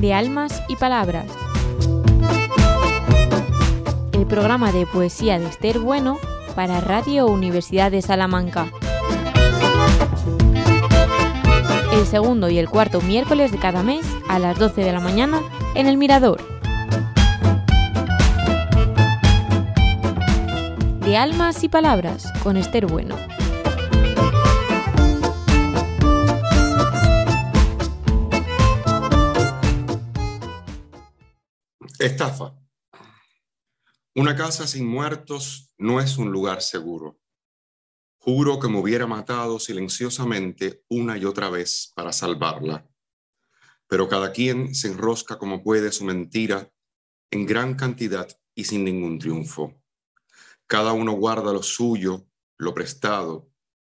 de Almas y Palabras. El programa de poesía de Esther Bueno para Radio Universidad de Salamanca. El segundo y el cuarto miércoles de cada mes a las 12 de la mañana en El Mirador. De Almas y Palabras con Esther Bueno. Estafa. Una casa sin muertos no es un lugar seguro. Juro que me hubiera matado silenciosamente una y otra vez para salvarla. Pero cada quien se enrosca como puede su mentira en gran cantidad y sin ningún triunfo. Cada uno guarda lo suyo, lo prestado,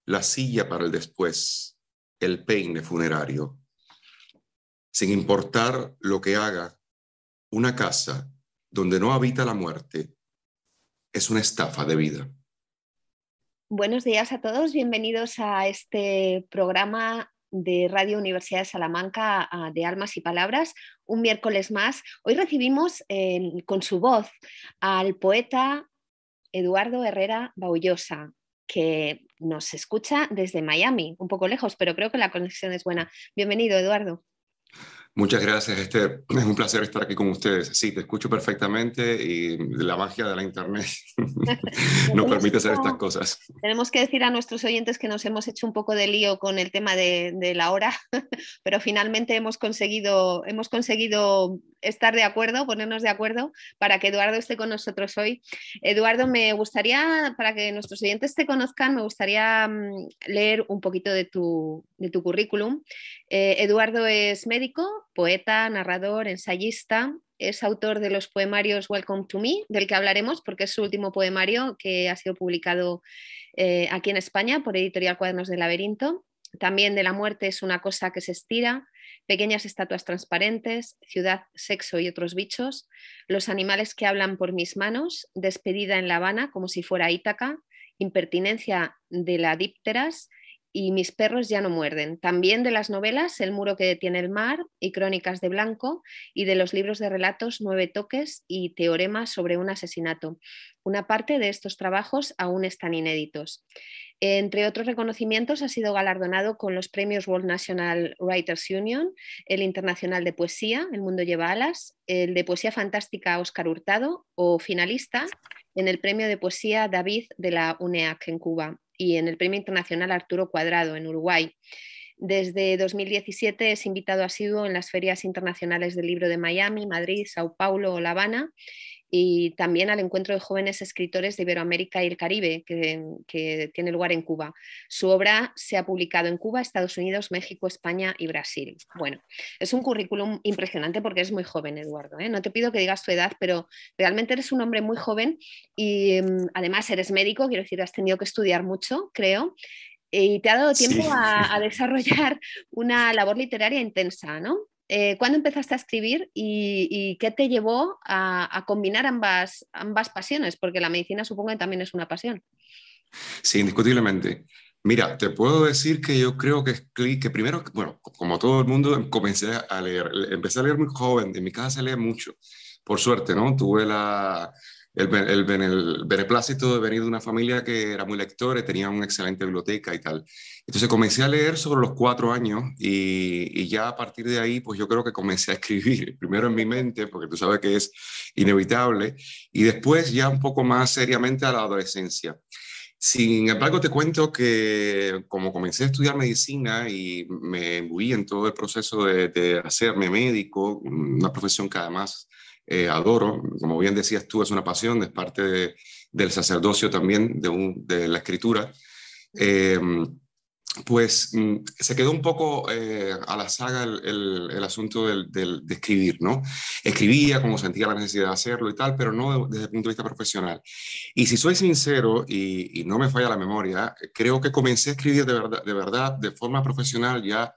la silla para el después, el peine funerario. Sin importar lo que haga, una casa donde no habita la muerte es una estafa de vida. Buenos días a todos, bienvenidos a este programa de Radio Universidad de Salamanca de Almas y Palabras, un miércoles más. Hoy recibimos con su voz al poeta Eduardo Herrera Baullosa, que nos escucha desde Miami, un poco lejos, pero creo que la conexión es buena. Bienvenido, Eduardo. Muchas gracias, Esther. Es un placer estar aquí con ustedes. Sí, te escucho perfectamente y la magia de la internet nos permite hacer estas cosas. Tenemos que decir a nuestros oyentes que nos hemos hecho un poco de lío con el tema de la hora, pero finalmente hemos conseguido estar de acuerdo, ponernos de acuerdo para que Eduardo esté con nosotros hoy. Eduardo, me gustaría, para que nuestros oyentes te conozcan, me gustaría leer un poquito de tu currículum. Eduardo es médico, poeta, narrador, ensayista. Es autor de los poemarios Welcome to Me, del que hablaremos porque es su último poemario que ha sido publicado aquí en España por Editorial Cuadernos del Laberinto. También de la muerte es una cosa que se estira, pequeñas estatuas transparentes, ciudad, sexo y otros bichos, los animales que hablan por mis manos, despedida en La Habana como si fuera Ítaca, impertinencia de la dípteras y mis perros ya no muerden. También de las novelas El muro que detiene el mar y Crónicas de Blanco, y de los libros de relatos 9 toques y Teorema sobre un asesinato. Una parte de estos trabajos aún están inéditos. Entre otros reconocimientos, ha sido galardonado con los premios World National Writers Union, el Internacional de Poesía, El mundo lleva alas, el de Poesía Fantástica Óscar Hurtado, o finalista en el Premio de Poesía David de la UNEAC en Cuba y en el Premio Internacional Arturo Cuadrado en Uruguay. Desde 2017 es invitado asiduo en las ferias internacionales del libro de Miami, Madrid, Sao Paulo o La Habana, y también al encuentro de jóvenes escritores de Iberoamérica y el Caribe, que tiene lugar en Cuba. Su obra se ha publicado en Cuba, Estados Unidos, México, España y Brasil. Bueno, es un currículum impresionante porque eres muy joven, Eduardo, ¿eh? No te pido que digas tu edad, pero realmente eres un hombre muy joven y además eres médico, quiero decir, has tenido que estudiar mucho, creo, y te ha dado tiempo Sí. a desarrollar una labor literaria intensa, ¿no? ¿Cuándo empezaste a escribir y qué te llevó a combinar ambas pasiones? Porque la medicina supongo que también es una pasión. Sí, indiscutiblemente. Mira, te puedo decir que yo creo que primero, bueno, como todo el mundo, comencé a leer. Empecé a leer muy joven, en mi casa se lee mucho, por suerte, ¿no? Tuve el beneplácito de venir de una familia que era muy lectora y tenía una excelente biblioteca y tal. Entonces comencé a leer sobre los 4 años y ya a partir de ahí, pues yo creo que comencé a escribir, primero en mi mente, porque tú sabes que es inevitable, y después ya un poco más seriamente a la adolescencia. Sin embargo, te cuento que como comencé a estudiar medicina y me imbuí en todo el proceso de hacerme médico, una profesión que además adoro, como bien decías tú, es una pasión, es parte del sacerdocio también, de la escritura, eh, pues se quedó un poco a la saga el asunto de escribir, ¿no? Escribía como sentía la necesidad de hacerlo y tal, pero no desde el punto de vista profesional. Y si soy sincero y no me falla la memoria, creo que comencé a escribir de forma profesional ya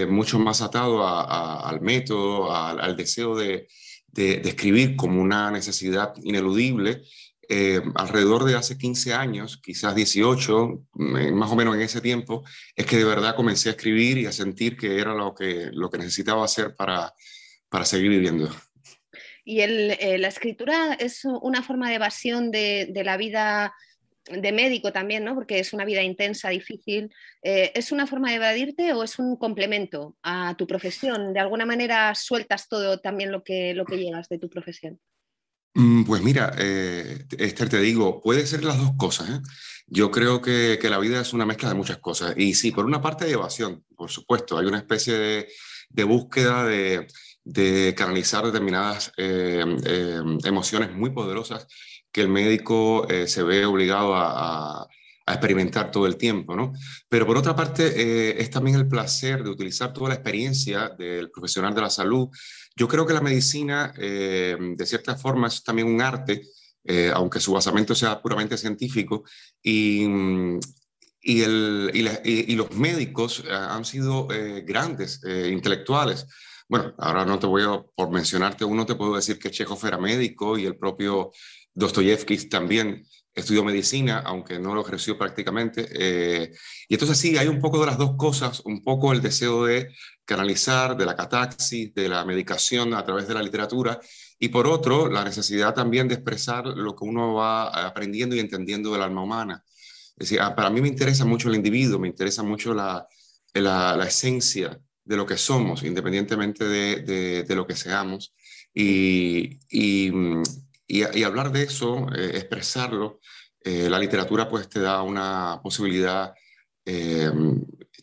mucho más atado al método, al deseo de escribir como una necesidad ineludible. Alrededor de hace 15 años, quizás 18, más o menos en ese tiempo, es que de verdad comencé a escribir y a sentir que era lo que necesitaba hacer para seguir viviendo. ¿Y la escritura es una forma de evasión de la vida de médico también, ¿no? Porque es una vida intensa, difícil? ¿Es una forma de evadirte o es un complemento a tu profesión? ¿De alguna manera sueltas todo también lo que llevas de tu profesión? Pues mira, Esther, te digo, puede ser las dos cosas, ¿eh? Yo creo que la vida es una mezcla de muchas cosas. Y sí, por una parte hay evasión, por supuesto. Hay una especie de búsqueda de canalizar determinadas emociones muy poderosas que el médico se ve obligado a experimentar todo el tiempo, ¿no? Pero por otra parte, es también el placer de utilizar toda la experiencia del profesional de la salud. Yo creo que la medicina, de cierta forma, es también un arte, aunque su basamento sea puramente científico, y, y los médicos han sido grandes intelectuales. Bueno, ahora no te voy a, por mencionarte uno, te puedo decir que Chekhov era médico y el propio Dostoyevsky también estudió medicina, aunque no lo ejerció prácticamente. Y entonces sí, hay un poco de las dos cosas, un poco el deseo de canalizar, de la catarsis, de la medicación a través de la literatura, y por otro, la necesidad también de expresar lo que uno va aprendiendo y entendiendo del alma humana. Es decir, para mí me interesa mucho el individuo, me interesa mucho la esencia de lo que somos, independientemente de lo que seamos. Y, y, y hablar de eso, expresarlo, la literatura pues te da una posibilidad eh,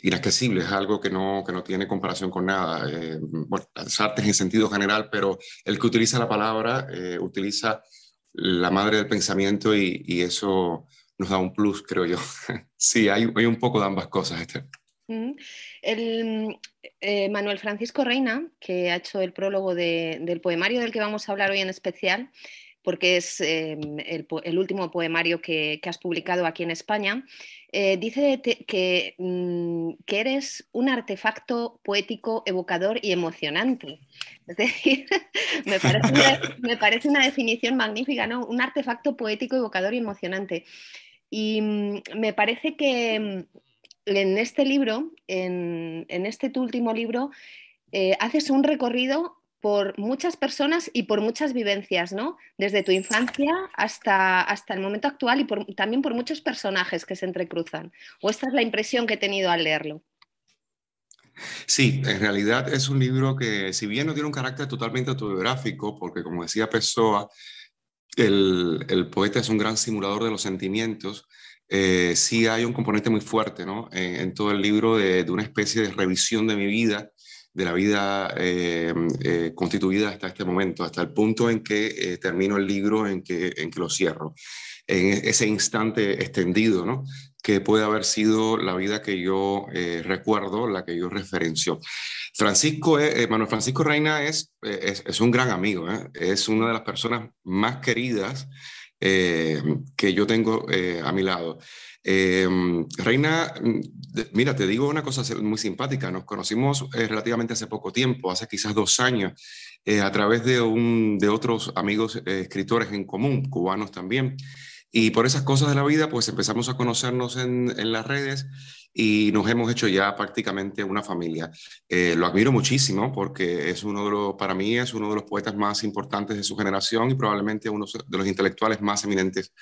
inaccesible, es algo que no tiene comparación con nada. Bueno, las artes en sentido general, pero el que utiliza la palabra utiliza la madre del pensamiento y eso nos da un plus, creo yo. Sí, hay un poco de ambas cosas, Esther. El, Manuel Francisco Reina, que ha hecho el prólogo del poemario del que vamos a hablar hoy en especial, porque es el último poemario que has publicado aquí en España, dice que eres un artefacto poético, evocador y emocionante. Es decir, me parece una definición magnífica, ¿no? Un artefacto poético, evocador y emocionante. Y me parece que en este libro, en este tu último libro, haces un recorrido por muchas personas y por muchas vivencias, ¿no? Desde tu infancia hasta el momento actual y también por muchos personajes que se entrecruzan. ¿O esta es la impresión que he tenido al leerlo? Sí, en realidad es un libro que, si bien no tiene un carácter totalmente autobiográfico, porque como decía Pessoa, el poeta es un gran simulador de los sentimientos, sí hay un componente muy fuerte, ¿no? En todo el libro de una especie de revisión de mi vida, de la vida constituida hasta este momento, hasta el punto en que termino el libro, en que lo cierro, en ese instante extendido, ¿no? Que puede haber sido la vida que yo recuerdo, la que yo referencio. Manuel Francisco Reina es un gran amigo, ¿eh? Es una de las personas más queridas que yo tengo a mi lado. Reina, mira, te digo una cosa muy simpática. Nos conocimos relativamente hace poco tiempo, hace quizás 2 años, a través de otros amigos escritores en común, cubanos también. Y por esas cosas de la vida, pues empezamos a conocernos en las redes y nos hemos hecho ya prácticamente una familia. Lo admiro muchísimo porque para mí es uno de los poetas más importantes de su generación y probablemente uno de los intelectuales más eminentes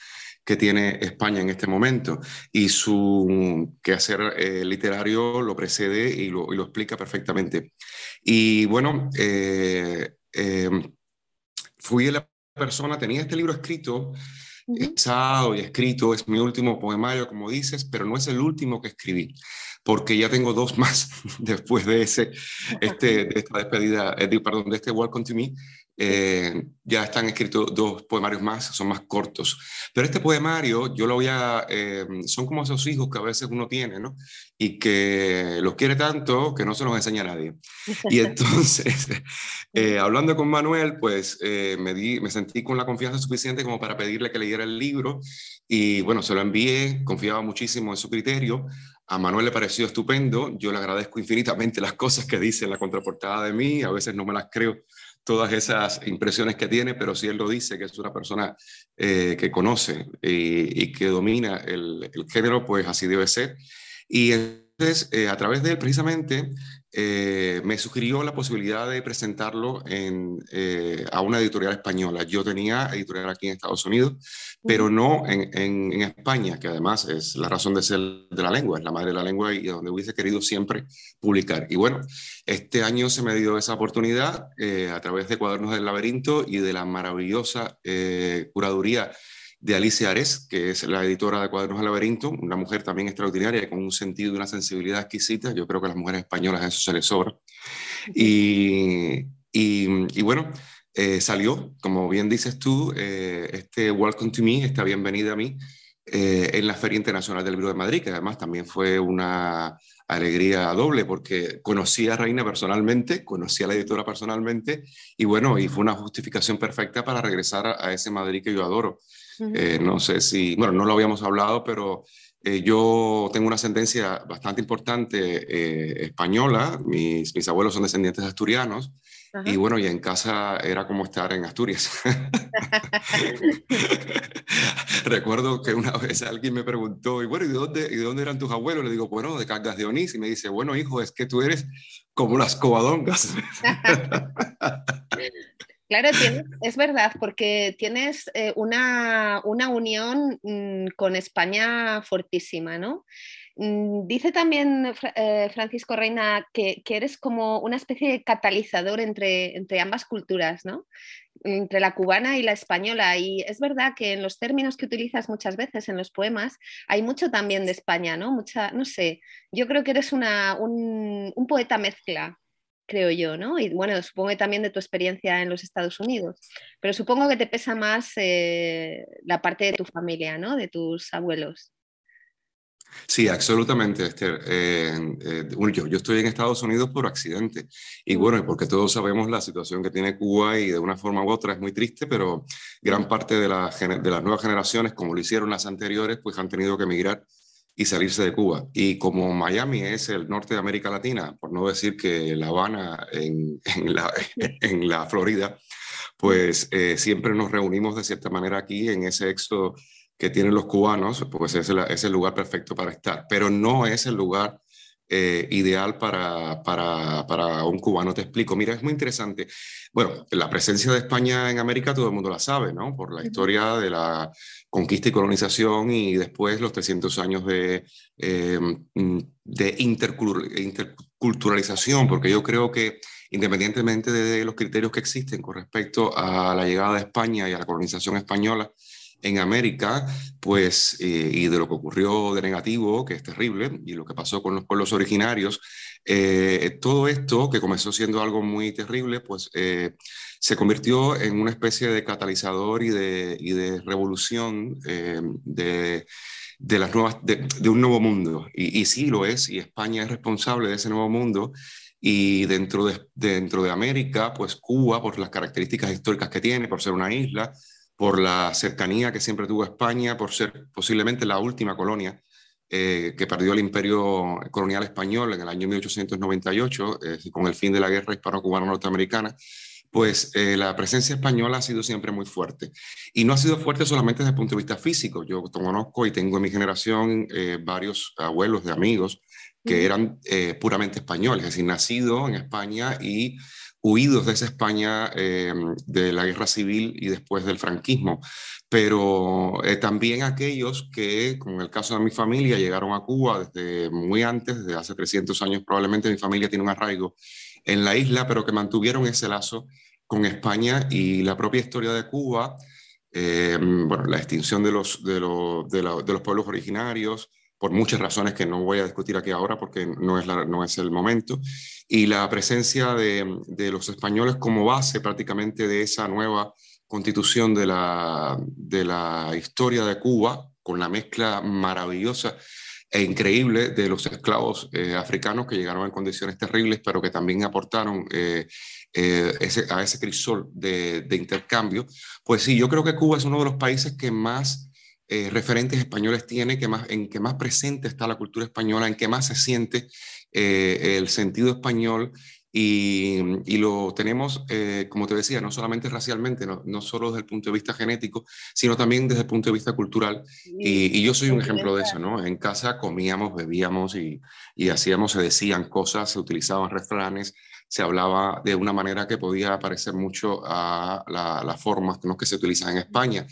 que tiene España en este momento. Y su quehacer literario lo precede y lo explica perfectamente. Y bueno, fui la persona, tenía este libro escrito, pensado y escrito, es mi último poemario, como dices, pero no es el último que escribí, porque ya tengo dos más después de de esta despedida, perdón, de este Welcome to Me. Ya están escritos dos poemarios más, son más cortos. Pero este poemario, yo lo voy a. Son como esos hijos que a veces uno tiene, ¿no? Y que los quiere tanto que no se los enseña a nadie. Y entonces, hablando con Manuel, pues me sentí con la confianza suficiente como para pedirle que leyera el libro. Y bueno, se lo envié, confiaba muchísimo en su criterio. A Manuel le pareció estupendo. Yo le agradezco infinitamente las cosas que dice en la contraportada de mí. A veces no me las creo todas esas impresiones que tiene, pero si él lo dice, que es una persona que conoce y que domina el género, pues así debe ser. Y a través de él, precisamente, me sugirió la posibilidad de presentarlo a una editorial española. Yo tenía editorial aquí en Estados Unidos, pero no en España, que además es la razón de ser de la lengua, es la madre de la lengua y donde hubiese querido siempre publicar. Y bueno, este año se me dio esa oportunidad a través de Cuadernos del Laberinto y de la maravillosa curaduría de Alicia Ares, que es la editora de Cuadernos del Laberinto, una mujer también extraordinaria, con un sentido y una sensibilidad exquisita. Yo creo que a las mujeres españolas eso se les sobra. Y bueno, salió, como bien dices tú, este Welcome to Me, esta bienvenida a mí, en la Feria Internacional del Libro de Madrid, que además también fue una alegría doble, porque conocí a Reina personalmente, conocí a la editora personalmente, y bueno, y fue una justificación perfecta para regresar a ese Madrid que yo adoro. No sé si, bueno, no lo habíamos hablado, pero yo tengo una ascendencia bastante importante española. Mis abuelos son descendientes de asturianos. Y bueno, y en casa era como estar en Asturias. Recuerdo que una vez alguien me preguntó, y bueno, ¿y de dónde eran tus abuelos? Le digo, bueno, de Cangas de Onís. Y me dice, bueno, hijo, es que tú eres como las Covadongas. Claro, es verdad, porque tienes una unión con España fortísima, ¿no? Dice también Francisco Reina que eres como una especie de catalizador entre ambas culturas, ¿no? Entre la cubana y la española. Y es verdad que en los términos que utilizas muchas veces en los poemas hay mucho también de España, ¿no? No sé, yo creo que eres un poeta mezcla, creo yo, ¿no? Y bueno, supongo que también de tu experiencia en los Estados Unidos, pero supongo que te pesa más la parte de tu familia, ¿no? De tus abuelos. Sí, absolutamente, Esther. Bueno, yo estoy en Estados Unidos por accidente y Mm, bueno, porque todos sabemos la situación que tiene Cuba y de una forma u otra es muy triste, pero mm, gran parte de las nuevas generaciones, como lo hicieron las anteriores, pues han tenido que emigrar y salirse de Cuba. Y como Miami es el norte de América Latina, por no decir que La Habana en la Florida, mm. pues siempre nos reunimos de cierta manera aquí en ese éxodo que tienen los cubanos, pues es el lugar perfecto para estar, pero no es el lugar ideal para un cubano. Te explico, mira, es muy interesante. Bueno, la presencia de España en América todo el mundo la sabe, ¿no? Por la Ujú. historia de la conquista y colonización y después los 300 años de interculturalización, porque yo creo que independientemente de los criterios que existen con respecto a la llegada de España y a la colonización española en América, pues, y de lo que ocurrió de negativo, que es terrible, y lo que pasó con los pueblos originarios, todo esto, que comenzó siendo algo muy terrible, pues se convirtió en una especie de catalizador y de revolución de un nuevo mundo. Y sí lo es, y España es responsable de ese nuevo mundo. Y dentro de América, pues Cuba, por las características históricas que tiene, por ser una isla, por la cercanía que siempre tuvo España, por ser posiblemente la última colonia que perdió el imperio colonial español en el año 1898, con el fin de la guerra hispano-cubana norteamericana, pues la presencia española ha sido siempre muy fuerte. Y no ha sido fuerte solamente desde el punto de vista físico. Yo conozco y tengo en mi generación varios abuelos de amigos que Ujú. eran puramente españoles, es decir, nacidos en España y huidos de esa España de la guerra civil y después del franquismo. Pero también aquellos que, como en el caso de mi familia, llegaron a Cuba desde muy antes, desde hace 300 años probablemente. Mi familia tiene un arraigo en la isla, pero que mantuvieron ese lazo con España y la propia historia de Cuba, bueno, la extinción de los pueblos originarios, por muchas razones que no voy a discutir aquí ahora porque no es el momento, y la presencia de los españoles como base prácticamente de esa nueva constitución de la historia de Cuba, con la mezcla maravillosa e increíble de los esclavos africanos que llegaron en condiciones terribles, pero que también aportaron a ese crisol de intercambio. Pues sí, yo creo que Cuba es uno de los países que más referentes españoles tiene, en que más presente está la cultura española, en que más se siente el sentido español y lo tenemos, como te decía, no solamente racialmente, no solo desde el punto de vista genético, sino también desde el punto de vista cultural. Y yo soy un ejemplo de eso, ¿no? En casa comíamos, bebíamos y hacíamos, se decían cosas, se utilizaban refranes, se hablaba de una manera que podía parecer mucho a las formas, ¿no?, que se utilizan en España.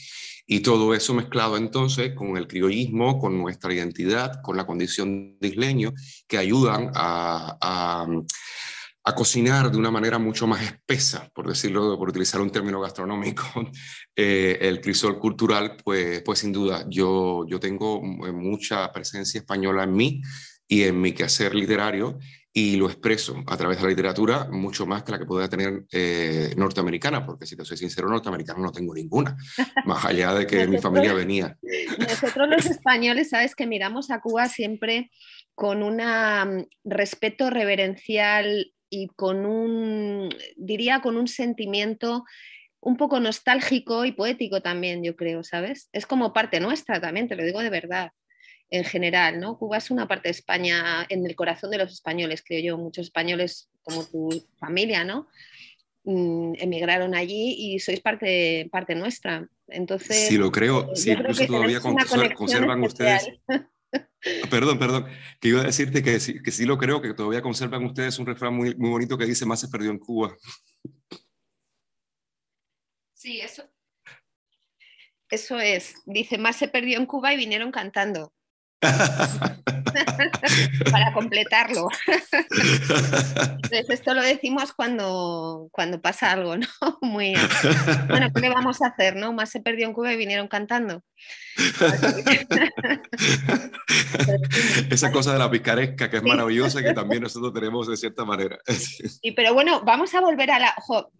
Y todo eso mezclado entonces con el criollismo, con nuestra identidad, con la condición de isleño, que ayudan a cocinar de una manera mucho más espesa, por decirlo, por utilizar un término gastronómico, el crisol cultural, pues sin duda, yo tengo mucha presencia española en mí y en mi quehacer literario, y lo expreso a través de la literatura mucho más que la que podría tener norteamericana, porque si te soy sincero, norteamericana no tengo ninguna, más allá de que mi familia venía. Nosotros los españoles, sabes que miramos a Cuba siempre con un respeto reverencial y diría, con un sentimiento un poco nostálgico y poético también, yo creo, ¿sabes? Es como parte nuestra también, te lo digo de verdad, en general, ¿no? Cuba es una parte de España en el corazón de los españoles, creo yo. Muchos españoles, como tu familia, ¿no? Emigraron allí y sois parte nuestra. Entonces, Si lo creo, si yo creo incluso que todavía tenemos una conexión conservan especial. ustedes. Perdón, que iba a decirte que sí lo creo, que todavía conservan ustedes un refrán muy, muy bonito que dice: más se perdió en Cuba. Sí, eso es. Dice, más se perdió en Cuba y vinieron cantando. Para completarlo. Entonces, esto lo decimos cuando pasa algo, ¿no? Muy bueno, ¿qué le vamos a hacer, no? Más se perdió en Cuba y vinieron cantando. Esa cosa de la picaresca que es Sí. maravillosa y que también nosotros tenemos de cierta manera. Sí, pero bueno, vamos a volver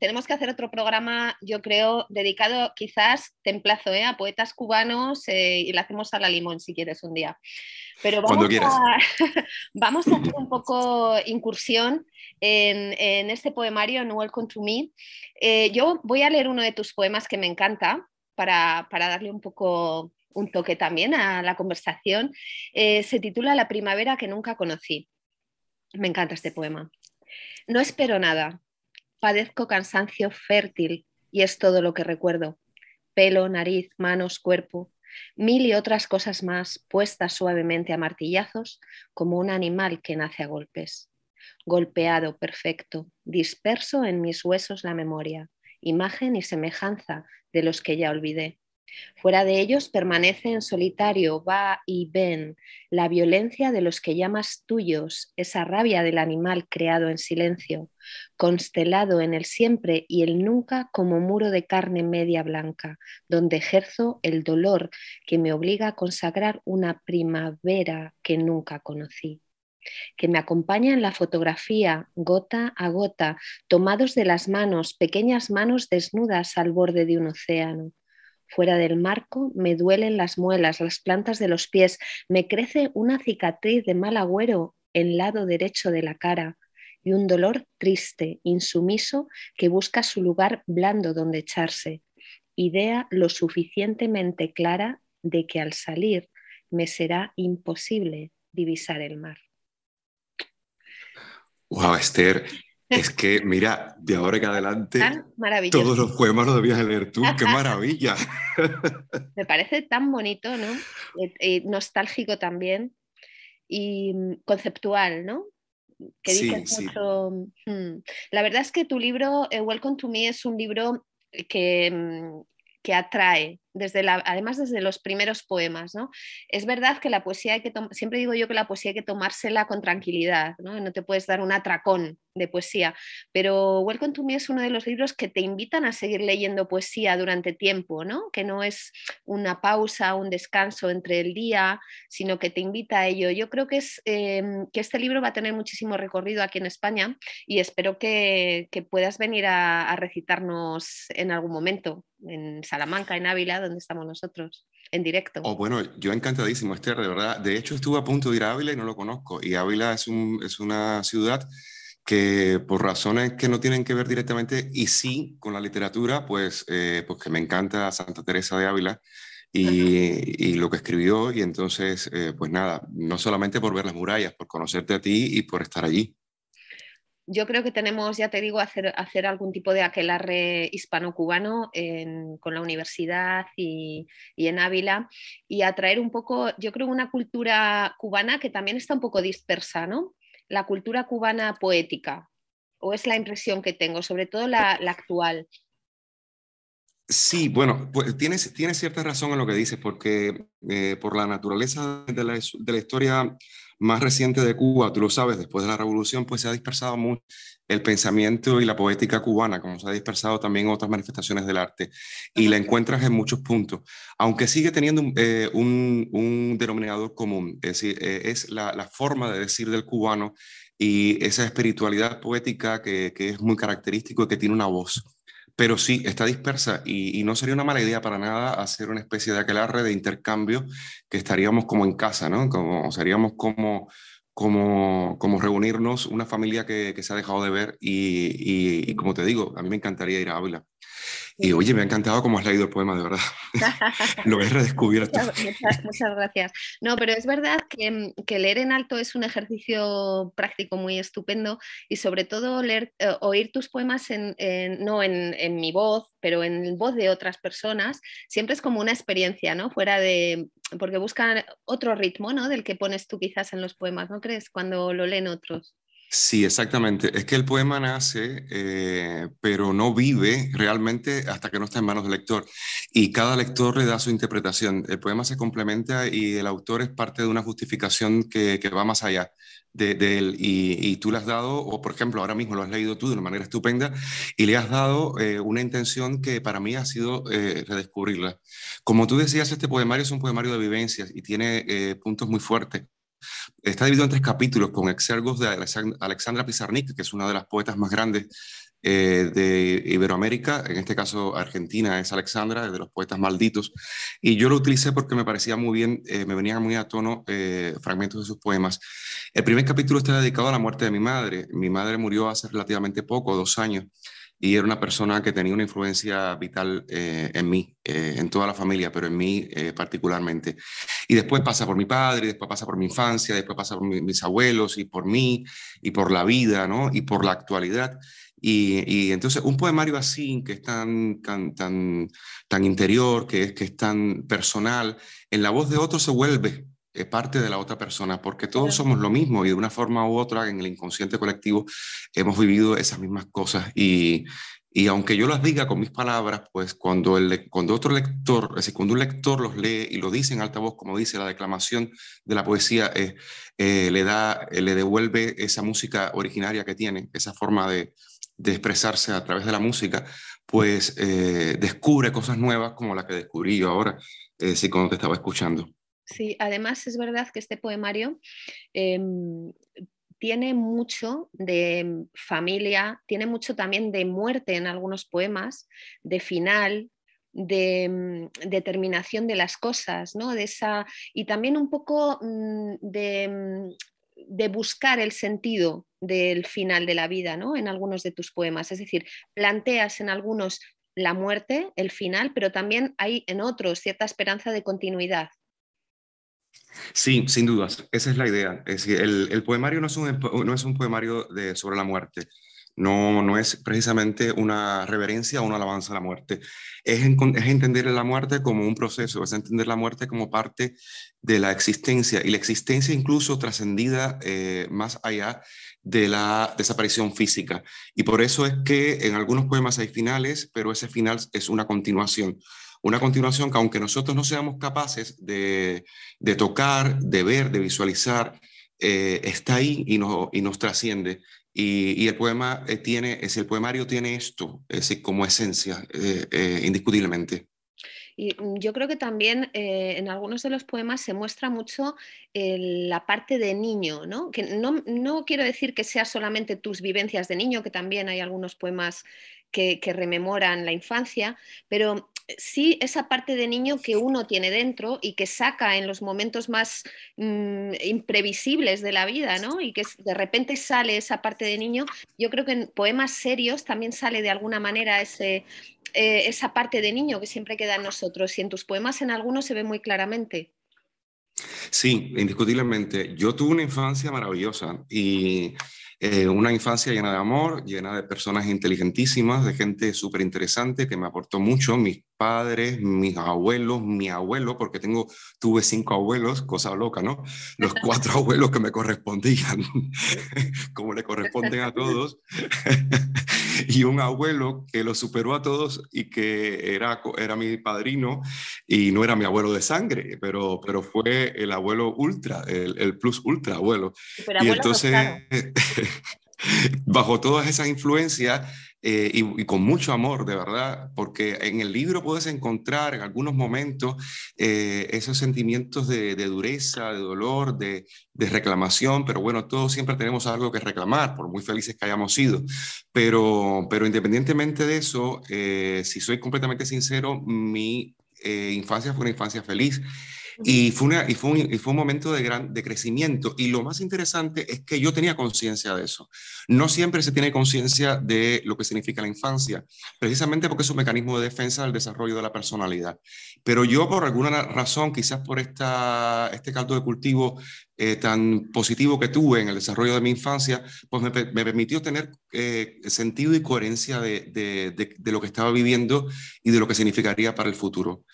tenemos que hacer otro programa, yo creo, dedicado quizás, te emplazo, a poetas cubanos, y le hacemos a la limón si quieres un día. Pero Cuando quieras. vamos a hacer un poco incursión en este poemario, en Welcome to Me. Yo voy a leer uno de tus poemas que me encanta para darle un poco un toque también a la conversación. Se titula La primavera que nunca conocí. Me encanta este poema. No espero nada. Padezco cansancio fértil y es todo lo que recuerdo. Pelo, nariz, manos, cuerpo, mil y otras cosas más puestas suavemente a martillazos como un animal que nace a golpes. Golpeado, perfecto, disperso en mis huesos la memoria, imagen y semejanza de los que ya olvidé. Fuera de ellos permanece en solitario, va y ven, la violencia de los que llamas tuyos, esa rabia del animal creado en silencio, constelado en el siempre y el nunca como muro de carne media blanca, donde ejerzo el dolor que me obliga a consagrar una primavera que nunca conocí, que me acompaña en la fotografía, gota a gota, tomados de las manos, pequeñas manos desnudas al borde de un océano. Fuera del marco me duelen las muelas, las plantas de los pies, me crece una cicatriz de mal agüero en el lado derecho de la cara y un dolor triste, insumiso, que busca su lugar blando donde echarse. Idea lo suficientemente clara de que al salir me será imposible divisar el mar. Wow, Esther, es que mira, de ahora en adelante Tan maravilloso. todos los poemas los debías leer tú. ¡Qué maravilla! Me parece tan bonito, ¿no? Nostálgico también y conceptual, ¿no? Que dices Sí, sí. mucho. La verdad es que tu libro, Welcome to Me, es un libro que atrae, además desde los primeros poemas, ¿no? Es verdad que la poesía siempre digo yo que la poesía hay que tomársela con tranquilidad, ¿no? No te puedes dar un atracón de poesía, pero Welcome to Me es uno de los libros que te invitan a seguir leyendo poesía durante tiempo, ¿no? Que no es una pausa, un descanso entre el día, sino que te invita a ello. Yo creo que este libro va a tener muchísimo recorrido aquí en España y espero que puedas venir a recitarnos en algún momento, en Salamanca, en Ávila, donde estamos nosotros, en directo. Oh, bueno, yo encantadísimo, Esther, de verdad. De hecho, estuve a punto de ir a Ávila y no lo conozco. Y Ávila es una ciudad que por razones que no tienen que ver directamente y sí con la literatura, pues que me encanta Santa Teresa de Ávila y lo que escribió. Y entonces, pues nada, no solamente por ver las murallas, por conocerte a ti y por estar allí. Yo creo que tenemos, ya te digo, hacer algún tipo de aquelarre hispano-cubano con la universidad y en Ávila y atraer un poco, yo creo, una cultura cubana que también está un poco dispersa, ¿no? La cultura cubana poética, o es la impresión que tengo, sobre todo la actual. Sí, bueno, pues tienes cierta razón en lo que dices, porque por la naturaleza de la historia más reciente de Cuba, tú lo sabes, después de la revolución, pues se ha dispersado mucho el pensamiento y la poética cubana, como se ha dispersado también otras manifestaciones del arte, y Ajá. la encuentras en muchos puntos, aunque sigue teniendo un denominador común, es decir, es la forma de decir del cubano y esa espiritualidad poética que es muy característico y que tiene una voz. Pero sí, está dispersa y no sería una mala idea para nada hacer una especie de aquelarre de intercambio que estaríamos como en casa, ¿no? Seríamos como reunirnos una familia que se ha dejado de ver y como te digo, a mí me encantaría ir a Ávila. Y oye, me ha encantado cómo has leído el poema, de verdad. Lo he redescubierto. Muchas gracias. No, pero es verdad que leer en alto es un ejercicio práctico muy estupendo y sobre todo oír tus poemas no en mi voz, pero en voz de otras personas, siempre es como una experiencia, ¿no? Porque buscan otro ritmo, ¿no? Del que pones tú quizás en los poemas, ¿no crees? Cuando lo leen otros. Sí, exactamente. Es que el poema nace, pero no vive realmente hasta que no está en manos del lector. Y cada lector le da su interpretación. El poema se complementa y el autor es parte de una justificación que va más allá de él. Y tú le has dado, o por ejemplo, ahora mismo lo has leído tú de una manera estupenda, y le has dado una intención que para mí ha sido redescubrirla. Como tú decías, este poemario es un poemario de vivencias y tiene puntos muy fuertes. Está dividido en tres capítulos con excergos de Alexandra Pizarnik, que es una de las poetas más grandes de Iberoamérica, en este caso Argentina es Alexandra, de los poetas malditos, y yo lo utilicé porque me parecía muy bien, me venían muy a tono fragmentos de sus poemas. El primer capítulo está dedicado a la muerte de mi madre. Mi madre murió hace relativamente poco, 2 años, y era una persona que tenía una influencia vital en mí, en toda la familia, pero en mí particularmente. Y después pasa por mi padre, y después pasa por mi infancia, después pasa por mis abuelos y por mí y por la vida, ¿no? Y por la actualidad. Y entonces un poemario así, que es tan interior, que es tan personal, en la voz de otro se vuelve parte de la otra persona, porque todos Claro. somos lo mismo y de una forma u otra en el inconsciente colectivo hemos vivido esas mismas cosas. Y aunque yo las diga con mis palabras, pues cuando otro lector, es decir, cuando un lector los lee y lo dice en alta voz, como dice la declamación de la poesía, le devuelve esa música originaria que tiene, esa forma de expresarse a través de la música, pues descubre cosas nuevas como la que descubrí yo ahora, sí, cuando te estaba escuchando. Sí, además es verdad que este poemario em, tiene mucho de familia, tiene mucho también de muerte en algunos poemas, de final, de terminación de las cosas, ¿no? Y también un poco de buscar el sentido del final de la vida, ¿no? En algunos de tus poemas. Es decir, planteas en algunos la muerte, el final, pero también hay en otros cierta esperanza de continuidad. Sí, sin dudas, esa es la idea. Es decir, el poemario no es un poemario sobre la muerte, no es precisamente una reverencia o una alabanza a la muerte. Es entender la muerte como un proceso, es entender la muerte como parte de la existencia y la existencia incluso trascendida más allá de la desaparición física. Y por eso es que en algunos poemas hay finales, pero ese final es una continuación. Una continuación que aunque nosotros no seamos capaces de tocar, de ver, de visualizar, está ahí y nos trasciende. Y el poema el poemario tiene esto, es decir, como esencia, indiscutiblemente. Y yo creo que también en algunos de los poemas se muestra mucho la parte de niño, ¿no? Que no quiero decir que sea solamente tus vivencias de niño, que también hay algunos poemas que rememoran la infancia, pero sí esa parte de niño que uno tiene dentro y que saca en los momentos más imprevisibles de la vida, ¿no? Y que de repente sale esa parte de niño. Yo creo que en poemas serios también sale de alguna manera esa parte de niño que siempre queda en nosotros y en tus poemas en algunos se ve muy claramente. Sí, indiscutiblemente. Yo tuve una infancia maravillosa y una infancia llena de amor, llena de personas inteligentísimas, de gente súper interesante que me aportó mucho. Mis padres, mis abuelos, mi abuelo, porque tuve 5 abuelos, cosa loca, ¿no? Los 4 abuelos que me correspondían, como le corresponden a todos, y un abuelo que lo superó a todos y que era mi padrino y no era mi abuelo de sangre, pero fue el abuelo ultra, el plus ultra abuelo. Y Superabuelo entonces, adoptado. bajo todas esas influencias y con mucho amor, de verdad, porque en el libro puedes encontrar en algunos momentos esos sentimientos de dureza, de dolor, de reclamación, pero bueno, todos siempre tenemos algo que reclamar, por muy felices que hayamos sido. Pero independientemente de eso, si soy completamente sincero, mi infancia fue una infancia feliz. Ujú. Y fue un momento de crecimiento. Y lo más interesante es que yo tenía conciencia de eso. No siempre se tiene conciencia de lo que significa la infancia, precisamente porque es un mecanismo de defensa del desarrollo de la personalidad. Pero yo, por alguna razón, quizás por este caldo de cultivo tan positivo que tuve en el desarrollo de mi infancia, pues me permitió tener sentido y coherencia de lo que estaba viviendo y de lo que significaría para el futuro.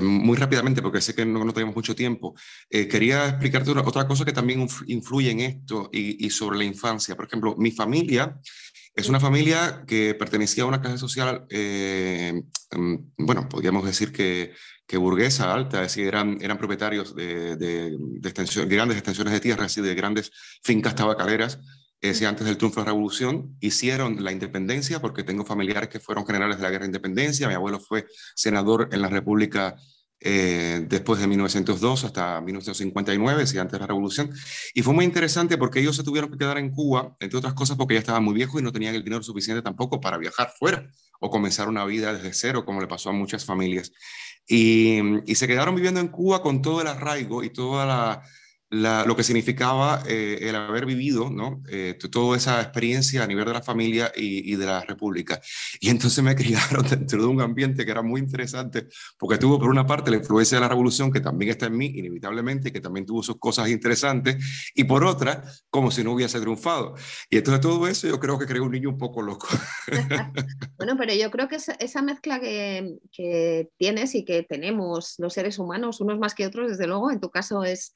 Muy rápidamente, porque sé que no tenemos mucho tiempo, quería explicarte otra cosa que también influye en esto y sobre la infancia. Por ejemplo, mi familia es una Sí. familia que pertenecía a una clase social, bueno, podríamos decir que burguesa alta, es decir, eran propietarios de grandes extensiones de tierra, es decir, de grandes fincas tabacaleras. Antes del triunfo de la revolución, hicieron la independencia porque tengo familiares que fueron generales de la guerra de independencia. Mi abuelo fue senador en la República después de 1902 hasta 1959, sí, antes de la revolución. Y fue muy interesante porque ellos se tuvieron que quedar en Cuba, entre otras cosas porque ya estaban muy viejos y no tenían el dinero suficiente tampoco para viajar fuera o comenzar una vida desde cero, como le pasó a muchas familias. Y se quedaron viviendo en Cuba con todo el arraigo y toda lo que significaba el haber vivido, ¿no? Toda esa experiencia a nivel de la familia y de la república. Y entonces me criaron dentro de un ambiente que era muy interesante, porque tuvo por una parte la influencia de la revolución, que también está en mí, inevitablemente, que también tuvo sus cosas interesantes, y por otra, como si no hubiese triunfado. Y entonces todo eso yo creo que creó un niño un poco loco. Bueno, pero yo creo que esa mezcla que tienes y que tenemos los seres humanos, unos más que otros, desde luego, en tu caso es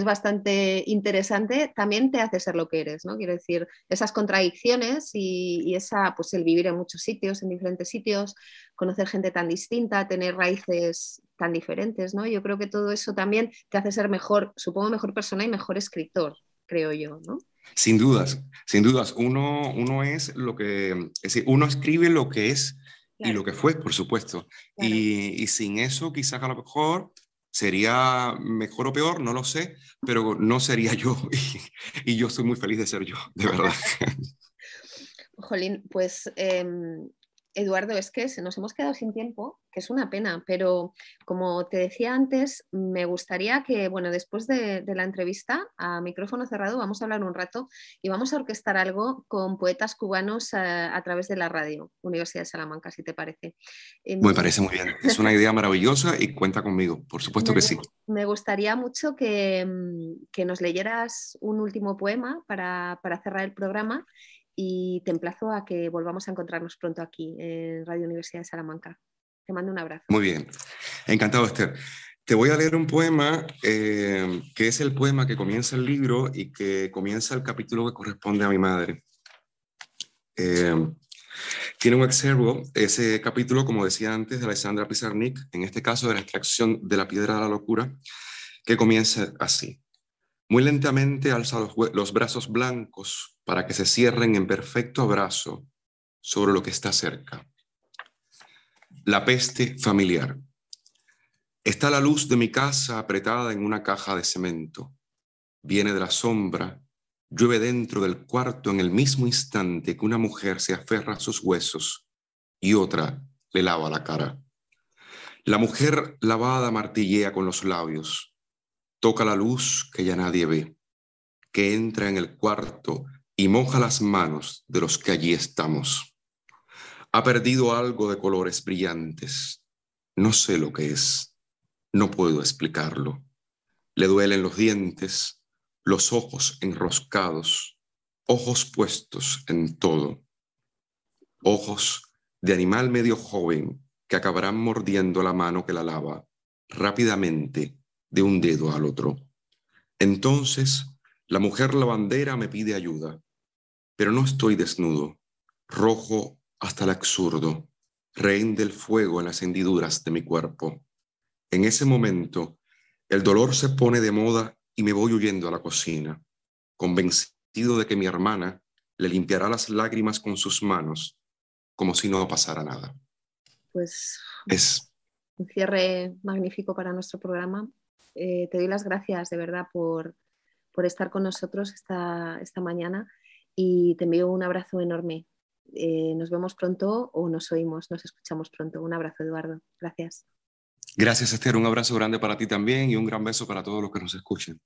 bastante interesante, también te hace ser lo que eres, ¿no? Quiero decir, esas contradicciones y esa, pues el vivir en muchos sitios, en diferentes sitios, conocer gente tan distinta, tener raíces tan diferentes, ¿no? Yo creo que todo eso también te hace ser mejor, supongo, mejor persona y mejor escritor, creo yo, ¿no? Sin dudas, sin dudas. Uno es lo que, es decir, uno escribe lo que es y Claro, lo que fue, por supuesto. claro. Y sin eso, quizás a lo mejor sería mejor o peor, no lo sé, pero no sería yo. Y yo soy muy feliz de ser yo, de verdad. Jolín, pues Eduardo, es que nos hemos quedado sin tiempo, que es una pena, pero como te decía antes, me gustaría que, bueno, después de la entrevista, a micrófono cerrado, vamos a hablar un rato y vamos a orquestar algo con poetas cubanos a través de la radio, Universidad de Salamanca, si te parece. Me Em, parece muy bien. Es una idea maravillosa y cuenta conmigo, por supuesto me, que sí. me gustaría mucho que nos leyeras un último poema para cerrar el programa y te emplazo a que volvamos a encontrarnos pronto aquí en Radio Universidad de Salamanca. Te mando un abrazo. Muy bien. Encantado, Esther. Te voy a leer un poema que es el poema que comienza el libro y que comienza el capítulo que corresponde a mi madre. Eh, Tiene un excervo, ese capítulo, como decía antes, de Alexandra Pizarnik, en este caso de la extracción de la piedra de la locura, que comienza así. Muy lentamente alza los brazos blancos para que se cierren en perfecto abrazo sobre lo que está cerca. La peste familiar. Está la luz de mi casa apretada en una caja de cemento. Viene de la sombra, llueve dentro del cuarto en el mismo instante que una mujer se aferra a sus huesos y otra le lava la cara. La mujer lavada martillea con los labios, toca la luz que ya nadie ve, que entra en el cuarto y moja las manos de los que allí estamos. Ha perdido algo de colores brillantes. No sé lo que es, no puedo explicarlo. Le duelen los dientes, los ojos enroscados, ojos puestos en todo. Ojos de animal medio joven que acabarán mordiendo la mano que la lava rápidamente de un dedo al otro. Entonces, la mujer lavandera me pide ayuda, pero no estoy desnudo, rojo hasta el absurdo, rehén del fuego en las hendiduras de mi cuerpo. En ese momento, el dolor se pone de moda y me voy huyendo a la cocina, convencido de que mi hermana le limpiará las lágrimas con sus manos, como si no pasara nada. Pues Es un cierre magnífico para nuestro programa. Te doy las gracias de verdad por estar con nosotros esta mañana y te envío un abrazo enorme. Nos vemos pronto o nos oímos, nos escuchamos pronto. Un abrazo, Eduardo. Gracias. Gracias, Esther. Un abrazo grande para ti también y un gran beso para todos los que nos escuchen.